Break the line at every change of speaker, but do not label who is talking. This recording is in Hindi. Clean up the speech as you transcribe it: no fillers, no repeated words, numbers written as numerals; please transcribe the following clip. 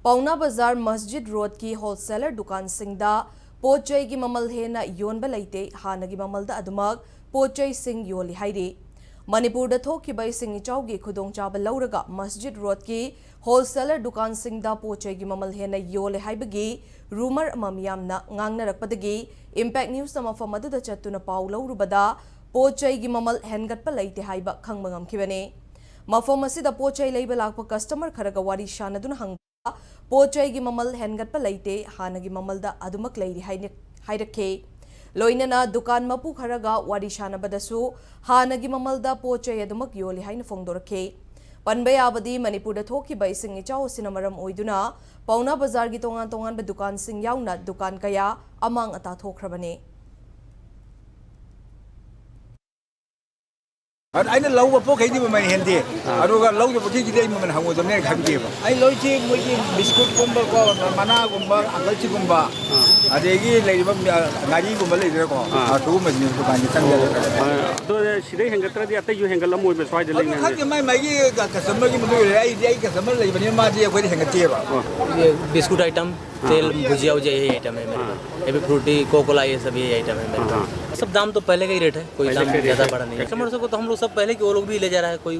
पौना बाजार मस्जिद रोड की होलसेलर दुकान सिंगदा पोचई की ममल हेना योनबा लेते हानगी ममलदा अदुमक पोचई सिंग योली हाइरी मणिपुर थोखिबा इसिंग इचाउगी खुदोंचाबा लौरगा मस्जिद रोड की होलसेलर दुकान सिंगदा पोचई की ममल हेना योले हाइबगी रूमर अमा मियामना ngangnarappadagi इम्पैक्ट न्यूज मफम अदुदा चत्तुना पाउ लौरुबदा पोचई की ममल हेनगटपा लेते हाइबा खंगबा ngamkhibane मफम असिदा पोचई लेबा लाकपा कस्टमर खरगा वारी शानदुना हंग पोचई की ममल हेनगटपा लेते हानगी ममलदा अदुमक लेरी हाइरखे लोइनना दुकान मपु खरगा वारी शानबदसु हानगी ममलदा पोचई अदुमक योली हाइना फोंदोरखे पनबे याबदी मणिपुर थोखिबा इसिंग इचाउ सिना मरम ओइदुना पौना बाजार की तोंगान तोंगान दुकान सिंग याउना दुकान कया अमांग अता थोखरबने
अरे लव पोखी ममन हेंदे लव पोखी ममन हंगोदने खाबीबा आई लोइची मोगी बिस्कुट गुम्बा मनागुम्ब अंगलचिगुम्बा अदेगी लेरिबा गारीगुम्बा लेरको अतुगुम्बनि दुकान चंगल
तो सिदे हेंगत्रदि अतै जो हेंगल मोय बे स्वाइद लेने
खाके मागी कस्टमर की मुदु आई कस्टमर लेबनि मादी अखोइ हेंगतेबा
ये बिस्कुट आइटम तेल भुजिया वुजिया यही आइटम है मेरे पास। ये भी फ्रूटी कोकोला ये सब यही आइटम है मेरे पास। सब दाम तो पहले का ही रेट है, कोई दाम ज़्यादा बढ़ा नहीं है। कस्टमर को तो हम लोग सब पहले कि वो लोग भी ले जा रहा है, कोई